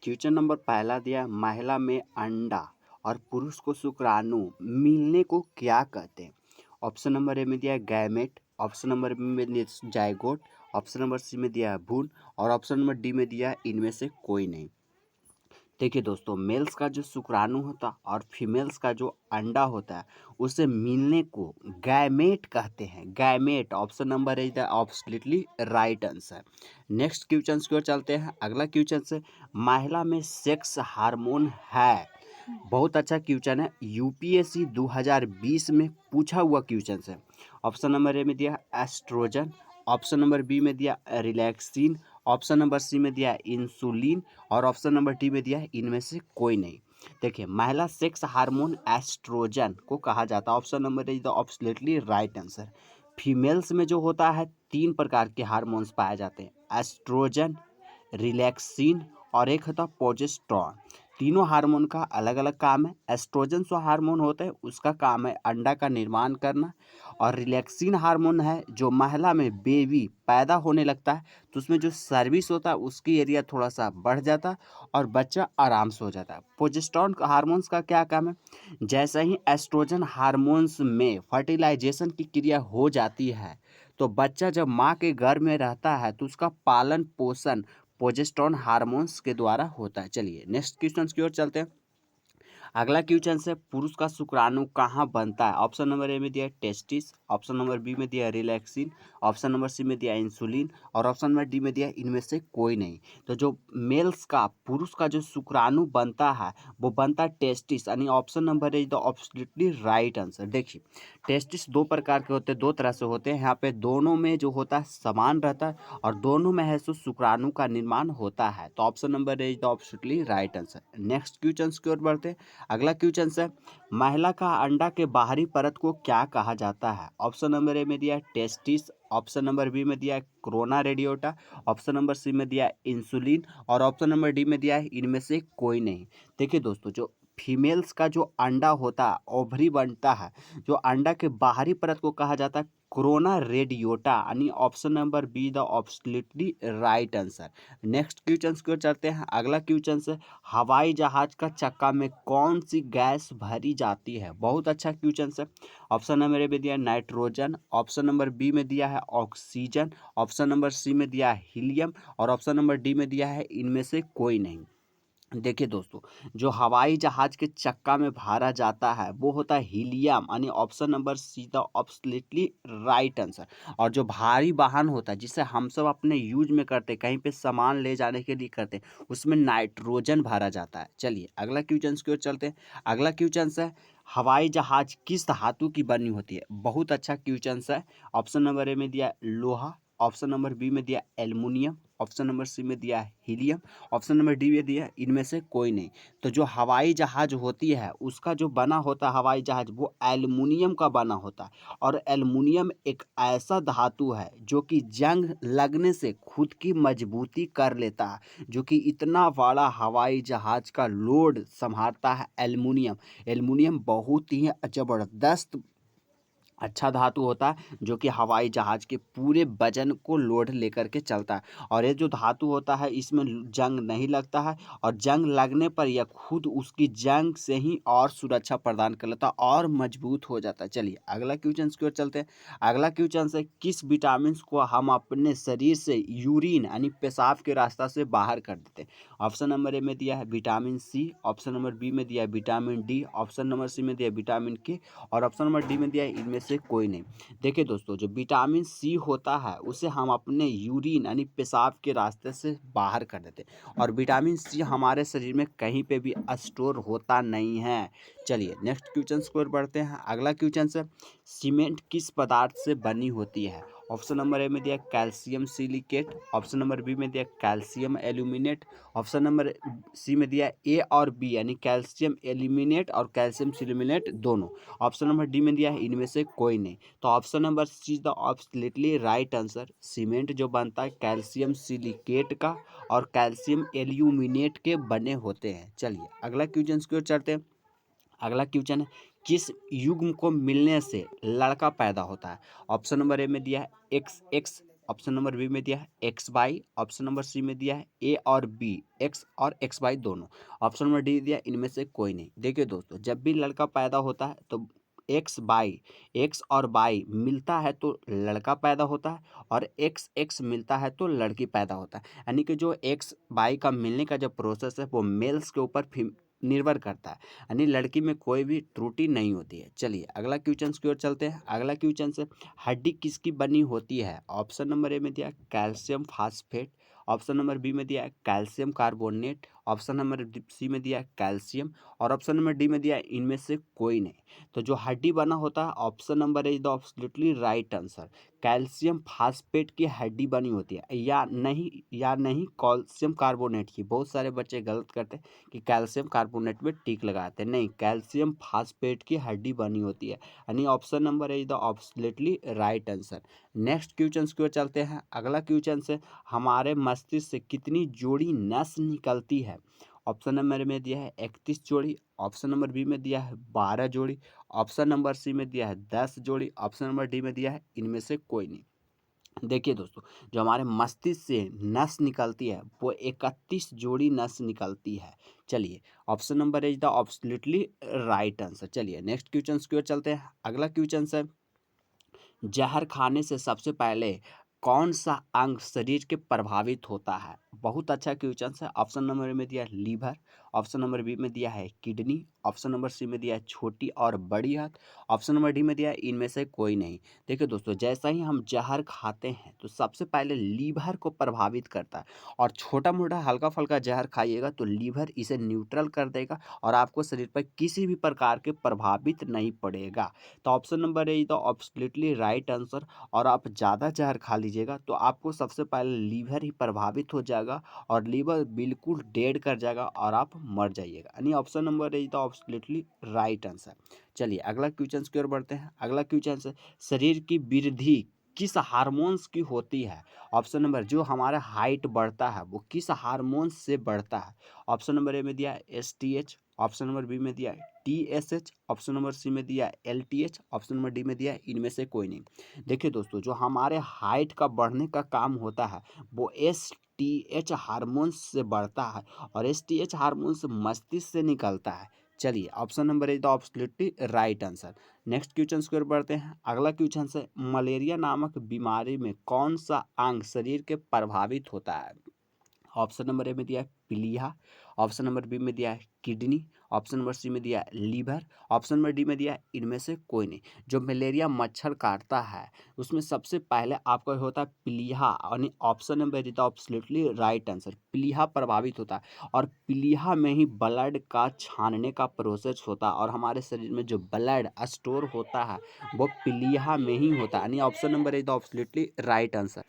Question number पहला दिया, महिला में अंडा और पुरुष को शुक्राणु मिलने को क्या कहते हैं? ऑप्शन नंबर ए में दिया है गैमेट, ऑप्शन नंबर बी में दिया है जाइगोट, ऑप्शन नंबर सी में दिया है भ्रूण और ऑप्शन नंबर डी में दिया है इनमें से कोई नहीं। देखिए दोस्तों, मेल्स का जो शुक्राणु होता है और फीमेल्स का जो अंडा होता है उसे मिलने को गैमेट कहते हैं। Gamete, option number is the absolutely right answer. Next question की ओर चलते हैं। अगला क्वेश्चन से, महिला में सेक्स हार्मोन है। बहुत अच्छा क्वेश्चन है, यूपीएससी 2020 में पूछा हुआ क्वेश्चन है। ऑप्शन नंबर ए में दिया एस्ट्रोजन, ऑप्शन नंबर बी में दिया रिलैक्सिन, ऑप्शन नंबर सी में दिया इंसुलिन और ऑप्शन नंबर डी में दिया है इनमें से कोई नहीं। देखिए, महिला सेक्स हार्मोन एस्ट्रोजन को कहा जाता है। Option number is the absolutely right answer. Females में जो होता है 3 प्रकार के हार्मोन्स पाए जाते हैं, एस्ट्रोजन, रिलैक्सिन और एक होता है प्रोजेस्टेरॉन। तीनों हार्मोन का अलग अलग काम है। एस्ट्रोजन जो हार्मोन होता है उसका काम है अंडा का निर्माण करना, और रिलैक्सिन हार्मोन है जो महिला में बेबी पैदा होने लगता है तो उसमें जो सर्विस होता है उसकी एरिया थोड़ा सा बढ़ जाता है और बच्चा आराम से हो जाता है। प्रोजेस्टेरॉन हार्मोन्स का क्या काम है? जैसे ही एस्ट्रोजन हार्मोन्स में फर्टिलाइजेशन की क्रिया हो जाती है तो बच्चा जब माँ के गर्भ में रहता है तो उसका पालन पोषण प्रोजेस्टेरॉन हार्मोन्स के द्वारा होता है। चलिए नेक्स्ट क्वेश्चन की ओर चलते हैं। अगला क्वेश्चन से, पुरुष का शुक्राणु कहाँ बनता है? ऑप्शन नंबर ए में दिया है टेस्टिस, ऑप्शन नंबर बी में दिया है रिलैक्सिन, ऑप्शन नंबर सी में दिया है इंसुलिन और ऑप्शन नंबर डी में दिया है इनमें से कोई नहीं। तो जो मेल्स का, पुरुष का जो शुक्राणु बनता है वो बनता है टेस्टिस, यानी option number is the absolutely right answer. देखिए, टेस्टिस 2 प्रकार के होते हैं, 2 तरह से होते हैं। यहाँ पे दोनों में जो होता है समान रहता है और दोनों में है सो शुक्राणु का निर्माण होता है। तो option number is the absolutely right answer. Next question की ओर बढ़ते हैं। अगला क्वेश्चन है, महिला का अंडा के बाहरी परत को क्या कहा जाता है? ऑप्शन नंबर ए में दिया है टेस्टिस, ऑप्शन नंबर बी में दिया है कोरोना रेडियोटा, ऑप्शन नंबर सी में दिया है इंसुलिन और ऑप्शन नंबर डी में दिया है इनमें से कोई नहीं। देखिए दोस्तों, जो फीमेल्स का जो अंडा होता है, ओवरी बनता है, जो अंडा के बाहरी परत को कहा जाता है कोरोना रेडियोटा, यानी option number be the absolutely right answer. Next question की ओर चलते हैं। अगला क्वेश्चन से, हवाई जहाज का चक्का में कौन सी गैस भरी जाती है? बहुत अच्छा क्वेश्चन है। ऑप्शन नंबर ए में दिया है नाइट्रोजन, ऑप्शन नंबर बी में दिया है ऑक्सीजन, ऑप्शन नंबर सी में दिया है हीलियम और ऑप्शन नंबर डी में दिया है इनमें से कोई नहीं। देखिए दोस्तों, जो हवाई जहाज के चक्का में भरा जाता है वो होता है हीलियम, यानी option number see the absolutely right answer. और जो भारी वाहन होता है जिसे हम सब अपने यूज में करते हैं, कहीं पे सामान ले जाने के लिए करते हैं, उसमें नाइट्रोजन भरा जाता है। चलिए अगला क्वेश्चन की ओर चलते हैं। अगला क्वेश्चन है, हवाई जहाज किस धातु की बनी होती है? बहुत अच्छा क्वेश्चन है। ऑप्शन नंबर ए में दिया लोहा, ऑप्शन नंबर बी में दिया एल्युमिनियम, ऑप्शन नंबर सी में दिया हीलियम, ऑप्शन नंबर डी में दिया है इनमें से कोई नहीं। तो जो हवाई जहाज होती है उसका जो बना होता है हवाई जहाज वो एल्युमिनियम का बना होता है, और एल्युमिनियम एक ऐसा धातु है जो कि जंग लगने से खुद की मजबूती कर लेता है, जो कि इतना बड़ा हवाई जहाज का लोड संभालता है एल्युमिनियम। एल्युमिनियम बहुत ही ज़बरदस्त अच्छा धातु होता है जो कि हवाई जहाज के पूरे वजन को लोड लेकर के चलता है, और ये जो धातु होता है इसमें जंग नहीं लगता है, और जंग लगने पर यह खुद उसकी जंग से ही और सुरक्षा प्रदान कर लेता है और मजबूत हो जाता है। चलिए अगला क्वेश्चन की ओर चलते हैं। अगला क्वेश्चन है, किस विटामिन को हम अपने शरीर से यूरिन यानी पेशाब के रास्ता से बाहर कर देते हैं? ऑप्शन नंबर ए में दिया है vitamin C, option number B में दिया है vitamin D, option number C में दिया है विटामिन के और ऑप्शन नंबर डी में दिया है इनमें से कोई नहीं। देखिए दोस्तों, जो विटामिन सी होता है उसे हम अपने यूरिन यानी पेशाब के रास्ते से बाहर कर देते हैं, और विटामिन सी हमारे शरीर में कहीं पे भी स्टोर होता नहीं है। चलिए नेक्स्ट क्वेश्चन की ओर बढ़ते हैं। अगला क्वेश्चन है, सीमेंट किस पदार्थ से बनी होती है? ऑप्शन नंबर ए में दिया calcium silicate, option number B में दिया calcium aluminate, option number C में दिया ए और बी यानी कैल्शियम एल्यूमिनेट और कैल्शियम सिलिमिनेट दोनों, ऑप्शन नंबर डी में दिया है इनमें से कोई नहीं। तो option number C is the absolutely right answer. Cement जो बनता है कैल्शियम सिलिकेट का और कैल्शियम एल्यूमिनेट के बने होते हैं। चलिए अगला क्वेश्चन की ओर चलते हैं। अगला क्वेश्चन है, किस युग्म को मिलने से लड़का पैदा होता है? ऑप्शन नंबर ए में दिया है X X, option number B में दिया है X Y, option number C में दिया है ए और बी, एक्स और एक्स वाई दोनों, ऑप्शन नंबर डी दिया इनमें से कोई नहीं। देखिए दोस्तों, जब भी लड़का पैदा होता है तो एक्स बाई, एक्स और बाई मिलता है तो लड़का पैदा होता है, और एक्स एक्स मिलता है तो लड़की पैदा होता है। यानी कि जो एक्स बाई का मिलने का जो प्रोसेस है वो मेल्स के ऊपर निर्भर करता है, यानी लड़की में कोई भी त्रुटि नहीं होती है। चलिए अगला क्वेश्चन की ओर चलते हैं। अगला क्वेश्चन से, हड्डी किसकी बनी होती है? ऑप्शन नंबर ए में दिया calcium phosphate, option number B में दिया है calcium carbonate, option number C में दिया है कैल्शियम, और ऑप्शन नंबर डी में दिया है इनमें से कोई नहीं। तो जो हड्डी बना होता है, option number is the absolutely right answer. Calcium phosphate की हड्डी बनी होती है, या नहीं कैल्शियम कार्बोनेट की। बहुत सारे बच्चे गलत करते हैं कि कैल्शियम कार्बोनेट में टिक लगाते हैं, नहीं, कैल्शियम फास्फेट की हड्डी बनी होती है, यानी option number is the absolutely right answer. Next question की ओर चलते हैं। अगला क्वेश्चन से, हमारे मस्तिष्क से कितनी जोड़ी नस निकलती है? ऑप्शन नंबर में दिया है 31 जोड़ी, ऑप्शन नंबर बी में दिया है 12 जोड़ी, ऑप्शन नंबर सी में दिया है 10 जोड़ी, ऑप्शन नंबर डी में दिया है इनमें से कोई नहीं। देखिए दोस्तों, जो हमारे मस्तिष्क से नस निकलती है वो 31 जोड़ी नस निकलती है। चलिए, option number is the absolutely right answer. चलिए नेक्स्ट क्वेश्चन की ओर चलते हैं। अगला क्वेश्चन है, जहर खाने से सबसे पहले कौन सा अंग शरीर के प्रभावित होता है? बहुत अच्छा क्वेश्चन है। ऑप्शन नंबर में दिया है लीवर, ऑप्शन नंबर बी में दिया है किडनी, ऑप्शन नंबर सी में दिया है छोटी और बड़ी आंत, ऑप्शन नंबर डी में दिया है इनमें से कोई नहीं। देखिए दोस्तों, जैसा ही हम जहर खाते हैं तो सबसे पहले लीवर को प्रभावित करता है, और छोटा मोटा हल्का फुल्का जहर खाइएगा तो लीवर इसे न्यूट्रल कर देगा और आपको शरीर पर किसी भी प्रकार के प्रभावित नहीं पड़ेगा। तो option number is the absolutely right answer. और आप ज़्यादा जहर खा लीजिएगा तो आपको सबसे पहले लीवर ही प्रभावित हो जाएगा, और लीवर बिल्कुल डेड कर जाएगा और आप मर जाइएगा, यानी option number is the absolutely right answer. चलिए अगला क्वेश्चन की ओर बढ़ते हैं। अगला क्वेश्चन है, शरीर की वृद्धि किस हार्मोन्स की होती है? ऑप्शन नंबर, जो हमारा हाइट बढ़ता है वो किस हार्मोन से बढ़ता है? ऑप्शन नंबर ए में दिया है STH, ऑप्शन नंबर बी में दिया है TSH, ऑप्शन नंबर सी में दिया है LTH, ऑप्शन नंबर डी में दिया है इनमें से कोई नहीं। देखिए दोस्तों, जो हमारे हाइट का बढ़ने का काम होता है वो STH हार्मोन्स से बढ़ता है, और STH हार्मोन्स मस्तिष्क से निकलता है। चलिए, option number is the absolutely right answer. Next question की ओर बढ़ते हैं। अगला क्वेश्चन है, मलेरिया नामक बीमारी में कौन सा अंग शरीर के प्रभावित होता है? ऑप्शन नंबर ए में दिया है पीलिया, ऑप्शन नंबर बी में दिया है किडनी, ऑप्शन नंबर सी में दिया है लीवर, ऑप्शन नंबर डी में दिया है इनमें से कोई नहीं। जो मलेरिया मच्छर काटता है उसमें सबसे पहले आपका होता है पीलिया, यानी option number is the absolutely right answer. पीलिया प्रभावित होता है, और पीलिया में ही ब्लड का छानने का प्रोसेस होता है, और हमारे शरीर में जो ब्लड स्टोर होता है वो पीलिया में ही होता है, यानी option number is the absolutely right answer.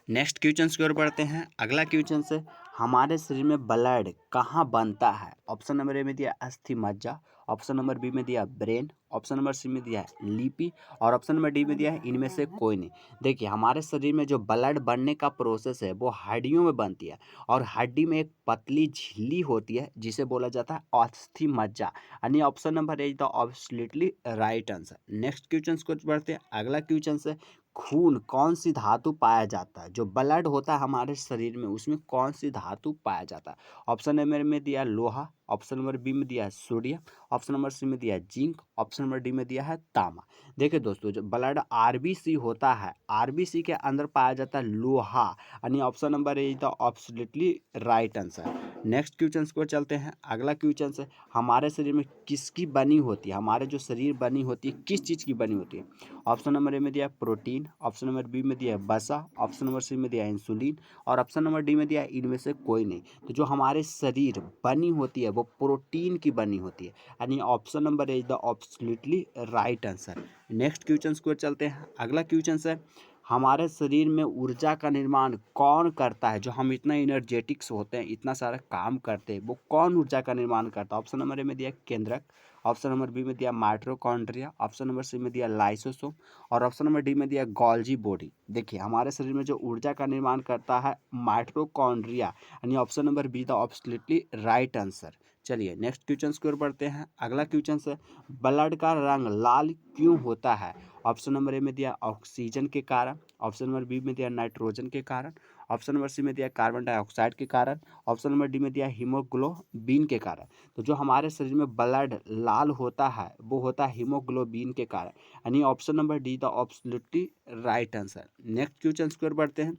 Next question की ओर बढ़ते हैं। अगला क्वेश्चन से, हमारे शरीर में ब्लड कहाँ बनता है? ऑप्शन नंबर ए में दिया अस्थि मज्जा, ऑप्शन नंबर बी में दिया ब्रेन, ऑप्शन नंबर सी में दिया है लिपि, और ऑप्शन नंबर डी में दिया है इनमें से कोई नहीं। देखिए, हमारे शरीर में जो ब्लड बनने का प्रोसेस है वो हड्डियों में बनती है, और हड्डी में एक पतली झिल्ली होती है जिसे बोला जाता है अस्थि मज्जा, यानी option number is the absolutely right answer. Next question को बढ़ते हैं। अगला क्वेश्चन से, खून कौन सी धातु पाया जाता है? जो ब्लड होता है हमारे शरीर में उसमें कौन सी धातु पाया जाता है? ऑप्शन नंबर में दिया लोहा, ऑप्शन नंबर बी में दिया है सोडियम, ऑप्शन नंबर सी में दिया है जिंक, ऑप्शन नंबर डी में दिया है तांबा। देखिए दोस्तों, जो ब्लड आरबीसी होता है, आरबीसी के अंदर पाया जाता है लोहा, यानी option number is the absolutely right answer. Next question को चलते हैं। अगला क्वेश्चन से, हमारे शरीर में किसकी बनी होती है? हमारे जो शरीर बनी होती है किस चीज़ की बनी होती है? ऑप्शन नंबर ए में दिया है प्रोटीन, ऑप्शन नंबर बी में दिया है वसा, ऑप्शन नंबर सी में दिया है इंसुलिन, और ऑप्शन नंबर डी में दिया है इनमें से कोई नहीं। तो जो हमारे शरीर बनी होती है वो प्रोटीन की बनी होती है, यानी option number is the absolutely right answer. Next question को चलते हैं। अगला क्वेश्चन है, हमारे शरीर में ऊर्जा का निर्माण कौन करता है? जो हम इतना एनर्जेटिक्स होते हैं, इतना सारा काम करते हैं, वो कौन ऊर्जा का निर्माण करता है? ऑप्शन नंबर ए में दिया केंद्रक, ऑप्शन नंबर बी में दिया माइटोकॉन्ड्रिया, ऑप्शन नंबर सी में दिया लाइसोसोम, और ऑप्शन नंबर डी में दिया गोल्जी बॉडी। देखिए, हमारे शरीर में जो ऊर्जा का निर्माण करता है माइटोकॉन्ड्रिया, यानी option number be the absolutely right answer. चलिए नेक्स्ट क्वेश्चन की ओर बढ़ते हैं। अगला क्वेश्चन है, ब्लड का रंग लाल क्यों होता है? ऑप्शन नंबर ए में दिया ऑक्सीजन के कारण, ऑप्शन नंबर बी में दिया नाइट्रोजन के कारण, ऑप्शन नंबर सी में दिया कार्बन डाइऑक्साइड के कारण, ऑप्शन नंबर डी में दिया हीमोग्लोबिन के कारण। तो जो हमारे शरीर में ब्लड लाल होता है वो होता है हीमोग्लोबिन के कारण, यानी option number D the absolutely right answer. Next question की ओर बढ़ते हैं।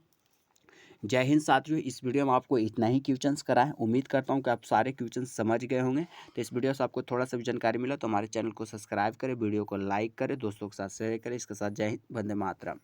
जय हिंद साथियों, इस वीडियो में आपको इतना ही क्वेश्चंस करा है। उम्मीद करता हूं कि आप सारे क्वेश्चंस समझ गए होंगे। तो इस वीडियो से आपको थोड़ा सा भी जानकारी मिला तो हमारे चैनल को सब्सक्राइब करें, वीडियो को लाइक करें, दोस्तों के साथ शेयर करें। इसके साथ जय हिंद, वंदे मातरम।